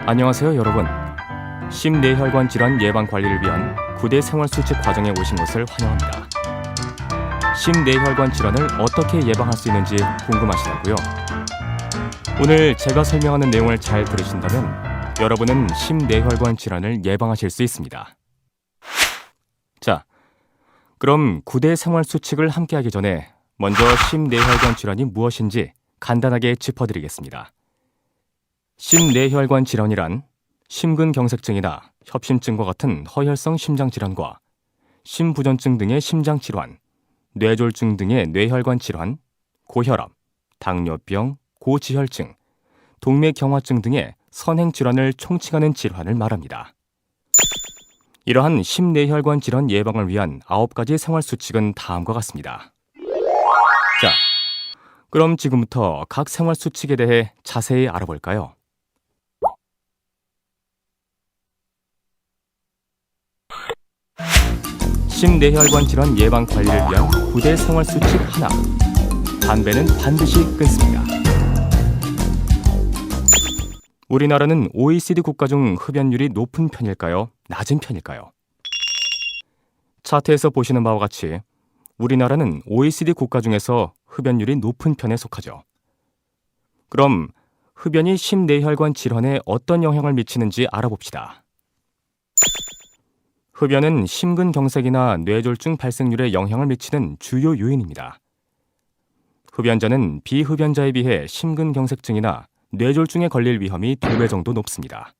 안녕하세요, 여러분. 심뇌혈관 질환 예방 관리를 위한 9대 생활수칙 과정에 오신 것을 환영합니다. 심뇌혈관 질환을 어떻게 예방할 수 있는지 궁금하시다고요? 오늘 제가 설명하는 내용을 잘 들으신다면 여러분은 심뇌혈관 질환을 예방하실 수 있습니다. 자, 그럼 9대 생활수칙을 함께하기 전에 먼저 심뇌혈관 질환이 무엇인지 간단하게 짚어드리겠습니다. 심뇌혈관 질환이란 심근경색증이나 협심증과 같은 허혈성 심장질환과 심부전증 등의 심장질환, 뇌졸중 등의 뇌혈관 질환, 고혈압, 당뇨병, 고지혈증, 동맥경화증 등의 선행질환을 총칭하는 질환을 말합니다. 이러한 심뇌혈관 질환 예방을 위한 9가지 생활수칙은 다음과 같습니다. 자, 그럼 지금부터 각 생활수칙에 대해 자세히 알아볼까요? 심뇌혈관 질환 예방 관리를 위한 9대 생활수칙 하나. 담배는 반드시 끊습니다. 우리나라는 OECD 국가 중 흡연율이 높은 편일까요? 낮은 편일까요? 차트에서 보시는 바와 같이 우리나라는 OECD 국가 중에서 흡연율이 높은 편에 속하죠. 그럼 흡연이 심뇌혈관 질환에 어떤 영향을 미치는지 알아봅시다. 흡연은 심근경색이나 뇌졸중 발생률에 영향을 미치는 주요 요인입니다. 흡연자는 비흡연자에 비해 심근경색증이나 뇌졸중에 걸릴 위험이 2배 정도 높습니다.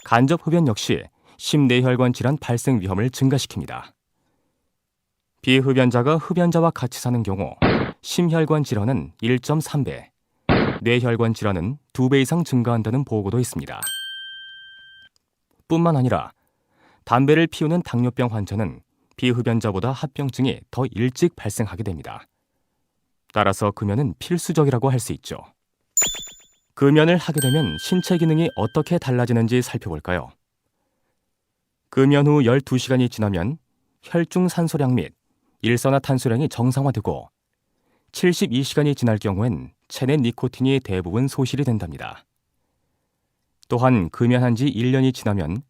간접 흡연 역시 심뇌혈관 질환 발생 위험을 증가시킵니다. 비흡연자가 흡연자와 같이 사는 경우 심혈관 질환은 1.3배, 뇌혈관 질환은 2배 이상 증가한다는 보고도 있습니다. 뿐만 아니라 담배를 피우는 당뇨병 환자는 비흡연자보다 합병증이 더 일찍 발생하게 됩니다. 따라서 금연은 필수적이라고 할 수 있죠. 금연을 하게 되면 신체 기능이 어떻게 달라지는지 살펴볼까요? 금연 후 12시간이 지나면 혈중 산소량 및 일산화탄소량이 정상화되고 72시간이 지날 경우엔 체내 니코틴이 대부분 소실이 된답니다. 또한 금연한 지 1년이 지나면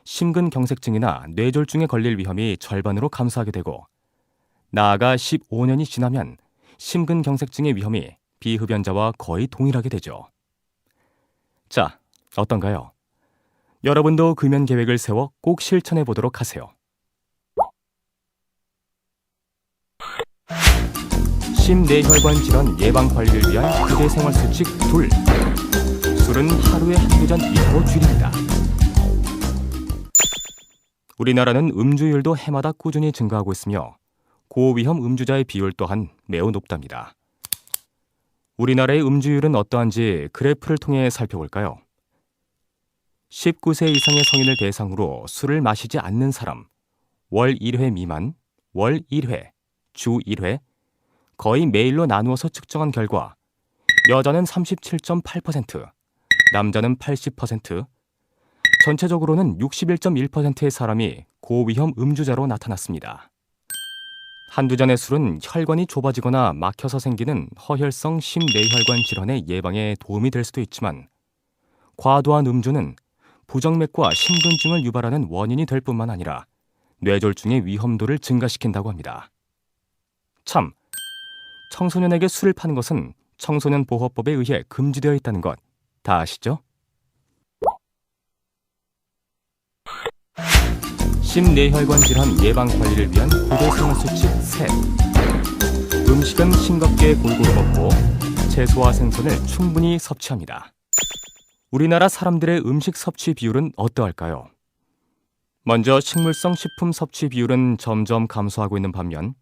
심근경색증이나 뇌졸중에 걸릴 위험이 절반으로 감소하게 되고 나아가 15년이 지나면 심근경색증의 위험이 비흡연자와 거의 동일하게 되죠. 자, 어떤가요? 여러분도 금연 계획을 세워 꼭 실천해 보도록 하세요. 심뇌혈관 질환 예방 관리를 위한 9대 생활수칙 2. 술은 하루에 한두 잔 이하로 줄입니다. 우리나라는 음주율도 해마다 꾸준히 증가하고 있으며 고위험 음주자의 비율 또한 매우 높답니다. 우리나라의 음주율은 어떠한지 그래프를 통해 살펴볼까요? 19세 이상의 성인을 대상으로 술을 마시지 않는 사람, 월 1회 미만, 월 1회, 주 1회, 거의 매일로 나누어서 측정한 결과 여자는 37.8%, 남자는 80%, 전체적으로는 61.1%의 사람이 고위험 음주자로 나타났습니다. 한두 잔의 술은 혈관이 좁아지거나 막혀서 생기는 허혈성 심뇌혈관 질환의 예방에 도움이 될 수도 있지만 과도한 음주는 부정맥과 심근증을 유발하는 원인이 될 뿐만 아니라 뇌졸중의 위험도를 증가시킨다고 합니다. 참, 청소년에게 술을 파는 것은 청소년보호법에 의해 금지되어 있다는 것 다 아시죠? 심뇌혈관 질환 예방 관리를 위한 9대 생활수칙 3. 음식은 싱겁게 골고루 먹고 채소와 생선을 충분히 섭취합니다. 우리나라 사람들의 음식 섭취 비율은 어떠할까요? 먼저 식물성 식품 섭취 비율은 점점 감소하고 있는 반면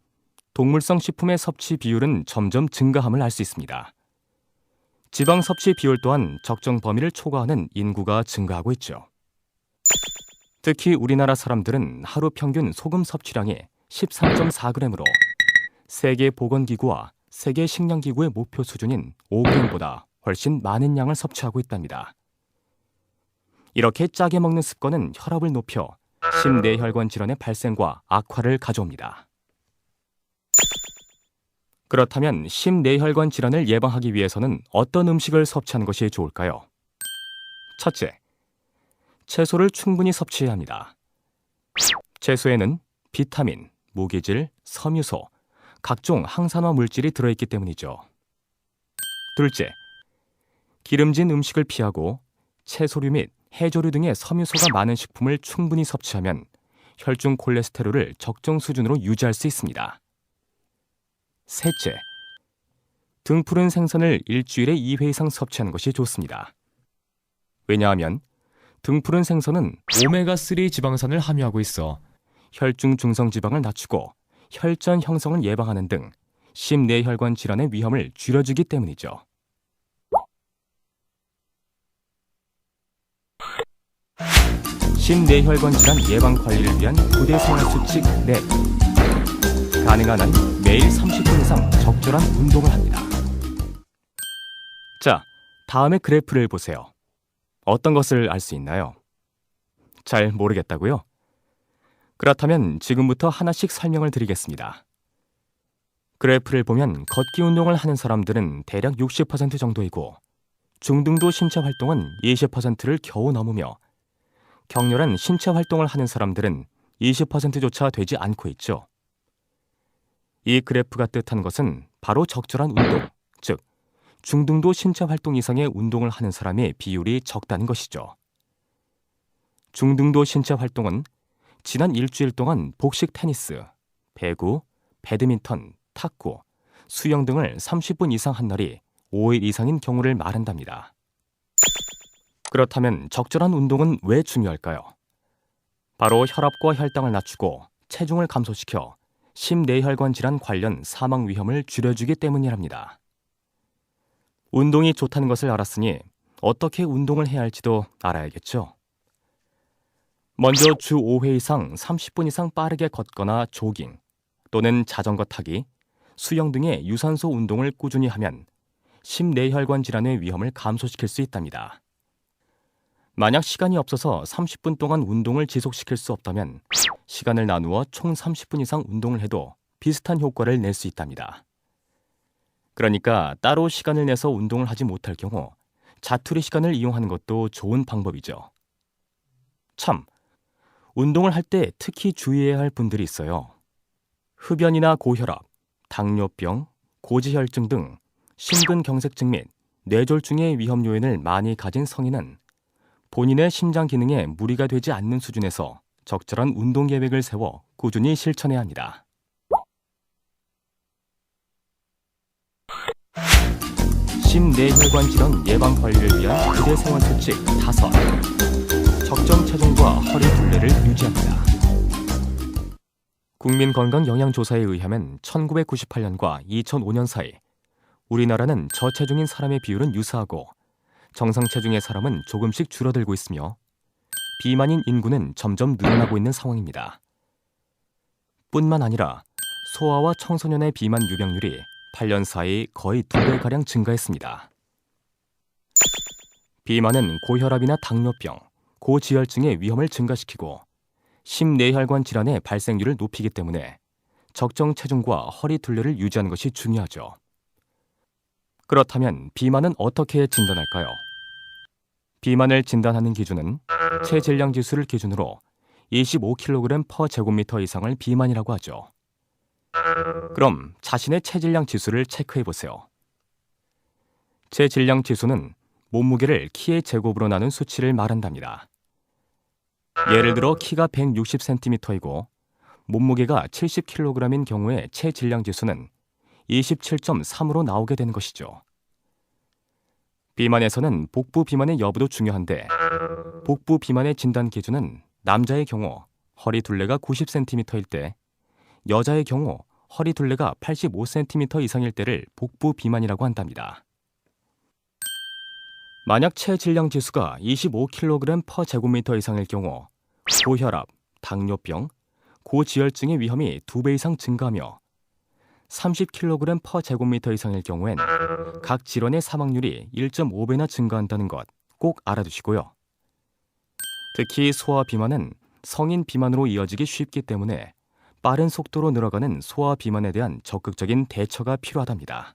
동물성 식품의 섭취 비율은 점점 증가함을 알 수 있습니다. 지방 섭취 비율 또한 적정 범위를 초과하는 인구가 증가하고 있죠. 특히 우리나라 사람들은 하루 평균 소금 섭취량이 13.4g으로 세계보건기구와 세계식량기구의 목표 수준인 5g보다 훨씬 많은 양을 섭취하고 있답니다. 이렇게 짜게 먹는 습관은 혈압을 높여 심뇌혈관 질환의 발생과 악화를 가져옵니다. 그렇다면 심뇌혈관 질환을 예방하기 위해서는 어떤 음식을 섭취하는 것이 좋을까요? 첫째, 채소를 충분히 섭취해야 합니다. 채소에는 비타민, 무기질, 섬유소, 각종 항산화 물질이 들어있기 때문이죠. 둘째, 기름진 음식을 피하고 채소류 및 해조류 등의 섬유소가 많은 식품을 충분히 섭취하면 혈중 콜레스테롤을 적정 수준으로 유지할 수 있습니다. 셋째, 등푸른 생선을 일주일에 2회 이상 섭취하는 것이 좋습니다. 왜냐하면 등푸른 생선은 오메가3 지방산을 함유하고 있어 혈중 중성지방을 낮추고 혈전 형성을 예방하는 등 심내혈관 질환의 위험을 줄여주기 때문이죠. 심내혈관 질환 예방 관리를 위한 부대 생활 수칙 4. 가능한 한 매일 30분 이상 적절한 운동을 합니다. 자, 다음의 그래프를 보세요. 어떤 것을 알 수 있나요? 잘 모르겠다고요? 그렇다면 지금부터 하나씩 설명을 드리겠습니다. 그래프를 보면 걷기 운동을 하는 사람들은 대략 60% 정도이고 중등도 신체 활동은 20%를 겨우 넘으며 격렬한 신체 활동을 하는 사람들은 20%조차 되지 않고 있죠. 이 그래프가 뜻하는 것은 바로 적절한 운동, 즉 중등도 신체 활동 이상의 운동을 하는 사람의 비율이 적다는 것이죠. 중등도 신체 활동은 지난 일주일 동안 복식 테니스, 배구, 배드민턴, 탁구, 수영 등을 30분 이상 한 날이 5일 이상인 경우를 말한답니다. 그렇다면 적절한 운동은 왜 중요할까요? 바로 혈압과 혈당을 낮추고 체중을 감소시켜 심내혈관 질환 관련 사망 위험을 줄여주기 때문이랍니다. 운동이 좋다는 것을 알았으니 어떻게 운동을 해야 할지도 알아야겠죠. 먼저 주 5회 이상 30분 이상 빠르게 걷거나 조깅 또는 자전거 타기, 수영 등의 유산소 운동을 꾸준히 하면 심내혈관 질환의 위험을 감소시킬 수 있답니다. 만약 시간이 없어서 30분 동안 운동을 지속시킬 수 없다면 시간을 나누어 총 30분 이상 운동을 해도 비슷한 효과를 낼 수 있답니다. 그러니까 따로 시간을 내서 운동을 하지 못할 경우 자투리 시간을 이용하는 것도 좋은 방법이죠. 참, 운동을 할 때 특히 주의해야 할 분들이 있어요. 흡연이나 고혈압, 당뇨병, 고지혈증 등 심근경색증 및 뇌졸중의 위험 요인을 많이 가진 성인은 본인의 심장 기능에 무리가 되지 않는 수준에서 적절한 운동 계획을 세워 꾸준히 실천해야 합니다. 심내혈관 질환 예방 관리를 위한 부대 생활 수칙 5. 적정 체중과 허리 둘레를 유지합니다. 국민건강영양조사에 의하면 1998년과 2005년 사이 우리나라는 저체중인 사람의 비율은 유사하고 정상 체중의 사람은 조금씩 줄어들고 있으며 비만인 인구는 점점 늘어나고 있는 상황입니다. 뿐만 아니라 소아와 청소년의 비만 유병률이 8년 사이 거의 2배가량 증가했습니다. 비만은 고혈압이나 당뇨병, 고지혈증의 위험을 증가시키고 심내혈관 질환의 발생률을 높이기 때문에 적정 체중과 허리 둘레를 유지하는 것이 중요하죠. 그렇다면 비만은 어떻게 진단할까요? 비만을 진단하는 기준은 체질량 지수를 기준으로 25kg/제곱미터 이상을 비만이라고 하죠. 그럼 자신의 체질량 지수를 체크해 보세요. 체질량 지수는 몸무게를 키의 제곱으로 나눈 수치를 말한답니다. 예를 들어 키가 160cm이고 몸무게가 70kg인 경우에 체질량 지수는 27.3으로 나오게 되는 것이죠. 비만에서는 복부 비만의 여부도 중요한데 복부 비만의 진단 기준은 남자의 경우 허리 둘레가 90cm일 때, 여자의 경우 허리 둘레가 85cm 이상일 때를 복부 비만이라고 한답니다. 만약 체질량 지수가 25kg/제곱미터 이상일 경우 고혈압, 당뇨병, 고지혈증의 위험이 2배 이상 증가하며 30kg/제곱미터 이상일 경우엔 각 질환의 사망률이 1.5배나 증가한다는 것 꼭 알아두시고요. 특히 소아 비만은 성인 비만으로 이어지기 쉽기 때문에 빠른 속도로 늘어가는 소아 비만에 대한 적극적인 대처가 필요하답니다.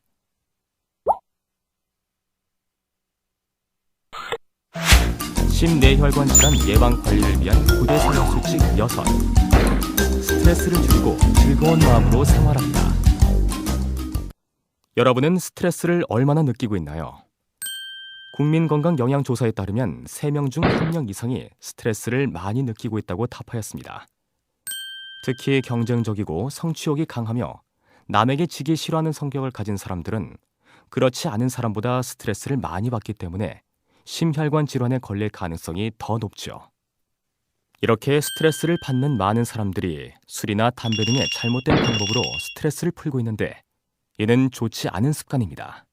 심뇌혈관 질환 예방 관리를 위한 9대 생활 수칙 6. 스트레스를 줄이고 즐거운 마음으로 생활한다. 여러분은 스트레스를 얼마나 느끼고 있나요? 국민건강영양조사에 따르면 3명 중 1명 이상이 스트레스를 많이 느끼고 있다고 답하였습니다. 특히 경쟁적이고 성취욕이 강하며 남에게 지기 싫어하는 성격을 가진 사람들은 그렇지 않은 사람보다 스트레스를 많이 받기 때문에 심혈관 질환에 걸릴 가능성이 더 높죠. 이렇게 스트레스를 받는 많은 사람들이 술이나 담배 등의 잘못된 방법으로 스트레스를 풀고 있는데 이는 좋지 않은 습관입니다.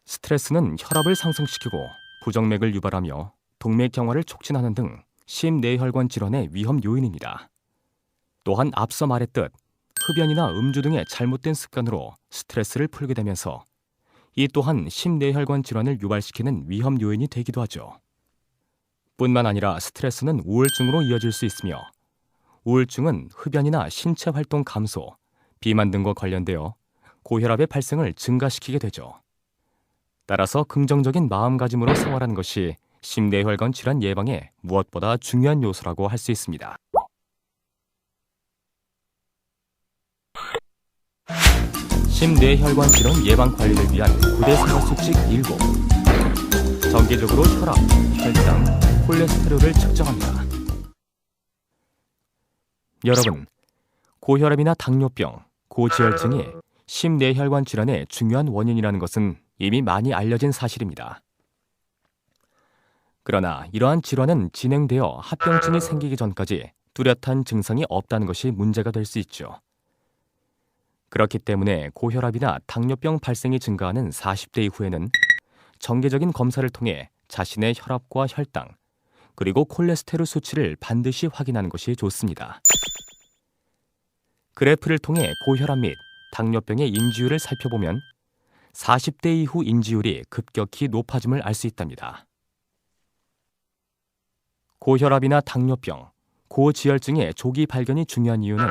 스트레스는 혈압을 상승시키고 부정맥을 유발하며 동맥경화를 촉진하는 등 심뇌혈관 질환의 위험 요인입니다. 또한 앞서 말했듯 흡연이나 음주 등의 잘못된 습관으로 스트레스를 풀게 되면서 이 또한 심뇌혈관 질환을 유발시키는 위험 요인이 되기도 하죠. 뿐만 아니라 스트레스는 우울증으로 이어질 수 있으며 우울증은 흡연이나 신체 활동 감소, 비만 등과 관련되어 고혈압의 발생을 증가시키게 되죠. 따라서 긍정적인 마음가짐으로 생활하는 것이 심뇌혈관 질환 예방에 무엇보다 중요한 요소라고 할 수 있습니다. 심뇌혈관 질환 예방 관리를 위한 9대 생활 수칙 7. 정기적으로 혈압, 혈당, 콜레스테롤을 측정합니다. 여러분, 고혈압이나 당뇨병, 고지혈증이 심뇌혈관 질환의 중요한 원인이라는 것은 이미 많이 알려진 사실입니다. 그러나 이러한 질환은 진행되어 합병증이 생기기 전까지 뚜렷한 증상이 없다는 것이 문제가 될 수 있죠. 그렇기 때문에 고혈압이나 당뇨병 발생이 증가하는 40대 이후에는 정기적인 검사를 통해 자신의 혈압과 혈당, 그리고 콜레스테롤 수치를 반드시 확인하는 것이 좋습니다. 그래프를 통해 고혈압 및 당뇨병의 인지율을 살펴보면 40대 이후 인지율이 급격히 높아짐을 알 수 있답니다. 고혈압이나 당뇨병, 고지혈증의 조기 발견이 중요한 이유는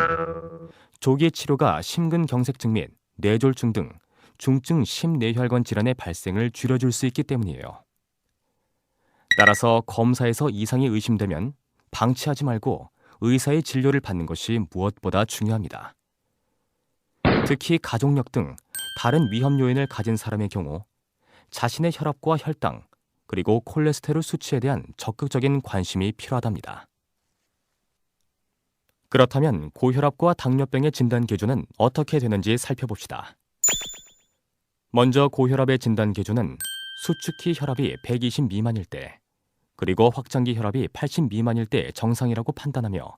조기 치료가 심근경색증 및 뇌졸중 등 중증 심뇌혈관 질환의 발생을 줄여줄 수 있기 때문이에요. 따라서 검사에서 이상이 의심되면 방치하지 말고 의사의 진료를 받는 것이 무엇보다 중요합니다. 특히 가족력 등 다른 위험 요인을 가진 사람의 경우 자신의 혈압과 혈당, 그리고 콜레스테롤 수치에 대한 적극적인 관심이 필요하답니다. 그렇다면 고혈압과 당뇨병의 진단 기준은 어떻게 되는지 살펴봅시다. 먼저 고혈압의 진단 기준은 수축기 혈압이 120 미만일 때, 그리고 확장기 혈압이 80 미만일 때 정상이라고 판단하며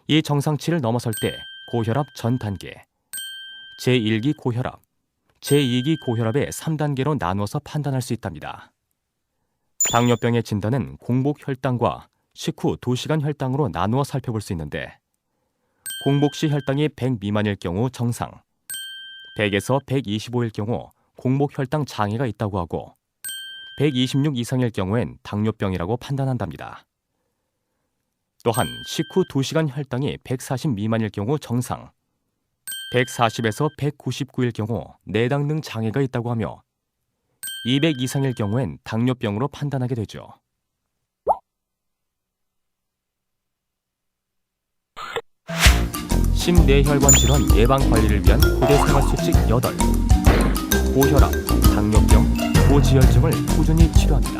이 정상치를 넘어설 때 고혈압 전 단계, 제1기 고혈압, 제2기 고혈압의 3단계로 나누어서 판단할 수 있답니다. 당뇨병의 진단은 공복 혈당과 식후 2시간 혈당으로 나누어 살펴볼 수 있는데 공복 시 혈당이 100 미만일 경우 정상, 100에서 125일 경우 공복 혈당 장애가 있다고 하고 126 이상일 경우엔 당뇨병이라고 판단한답니다. 또한 식후 2시간 혈당이 140 미만일 경우 정상, 140에서 199일 경우 내당 등 장애가 있다고 하며 200 이상일 경우엔 당뇨병으로 판단하게 되죠. 심뇌혈관 질환 예방 관리를 위한 9대 생활 수칙 8. 고혈압, 당뇨병, 고지혈증을 꾸준히 치료합니다.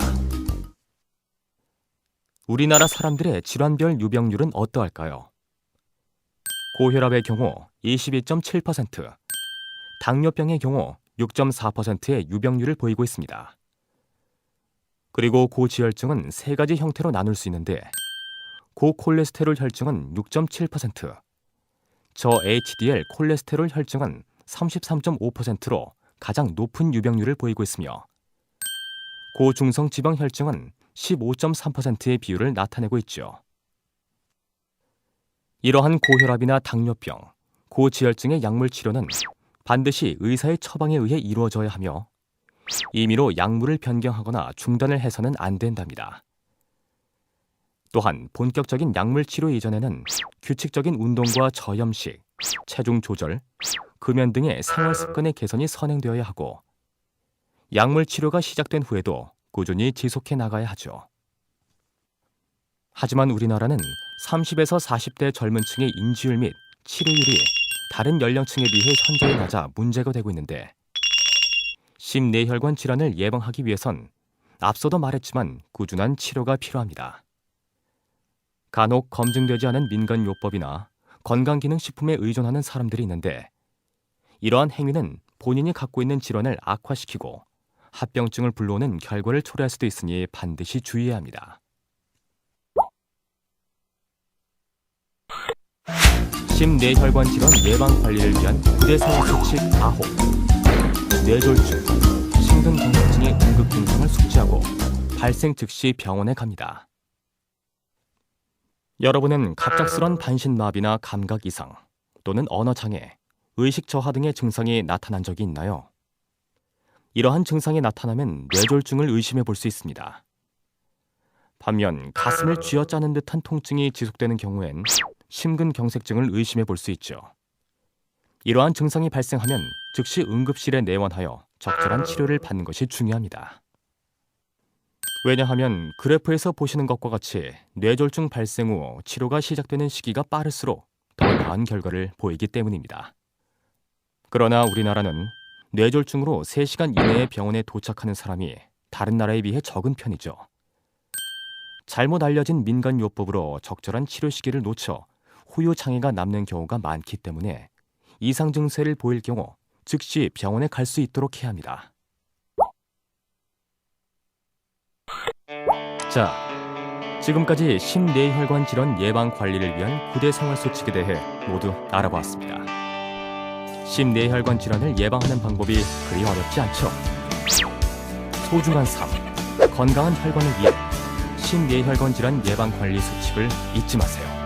우리나라 사람들의 질환별 유병률은 어떠할까요? 고혈압의 경우 22.7%, 당뇨병의 경우 6.4%의 유병률을 보이고 있습니다. 그리고 고지혈증은 3가지 형태로 나눌 수 있는데 고콜레스테롤 혈증은 6.7%, 저HDL 콜레스테롤 혈증은 33.5%로 가장 높은 유병률을 보이고 있으며 고중성 지방 혈증은 15.3%의 비율을 나타내고 있죠. 이러한 고혈압이나 당뇨병, 고지혈증의 약물 치료는 반드시 의사의 처방에 의해 이루어져야 하며 임의로 약물을 변경하거나 중단을 해서는 안 된답니다. 또한 본격적인 약물 치료 이전에는 규칙적인 운동과 저염식, 체중 조절, 금연 등의 생활 습관의 개선이 선행되어야 하고 약물 치료가 시작된 후에도 꾸준히 지속해 나가야 하죠. 하지만 우리나라는 30에서 40대 젊은 층의 인지율 및 치료율이 다른 연령층에 비해 현저히 낮아 문제가 되고 있는데, 심뇌혈관 질환을 예방하기 위해선 앞서도 말했지만 꾸준한 치료가 필요합니다. 간혹 검증되지 않은 민간요법이나 건강기능식품에 의존하는 사람들이 있는데, 이러한 행위는 본인이 갖고 있는 질환을 악화시키고 합병증을 불러오는 결과를 초래할 수도 있으니 반드시 주의해야 합니다. 심뇌혈관 질환 예방 관리를 위한 구대생활수칙 9호. 뇌졸중, 심근경색증의 응급 증상을 숙지하고 발생 즉시 병원에 갑니다. 여러분은 갑작스런 반신마비나 감각 이상 또는 언어장애, 의식저하 등의 증상이 나타난 적이 있나요? 이러한 증상이 나타나면 뇌졸중을 의심해 볼 수 있습니다. 반면 가슴을 쥐어짜는 듯한 통증이 지속되는 경우엔 심근경색증을 의심해 볼 수 있죠. 이러한 증상이 발생하면 즉시 응급실에 내원하여 적절한 치료를 받는 것이 중요합니다. 왜냐하면 그래프에서 보시는 것과 같이 뇌졸중 발생 후 치료가 시작되는 시기가 빠를수록 더 나은 결과를 보이기 때문입니다. 그러나 우리나라는 뇌졸중으로 3시간 이내에 병원에 도착하는 사람이 다른 나라에 비해 적은 편이죠. 잘못 알려진 민간요법으로 적절한 치료 시기를 놓쳐 후유 장애가 남는 경우가 많기 때문에 이상 증세를 보일 경우 즉시 병원에 갈 수 있도록 해야 합니다. 자, 지금까지 심뇌혈관 질환 예방 관리를 위한 구대 생활 수칙에 대해 모두 알아보았습니다. 심뇌혈관 질환을 예방하는 방법이 그리 어렵지 않죠? 소중한 삶, 건강한 혈관을 위해 심뇌혈관 질환 예방 관리 수칙을 잊지 마세요.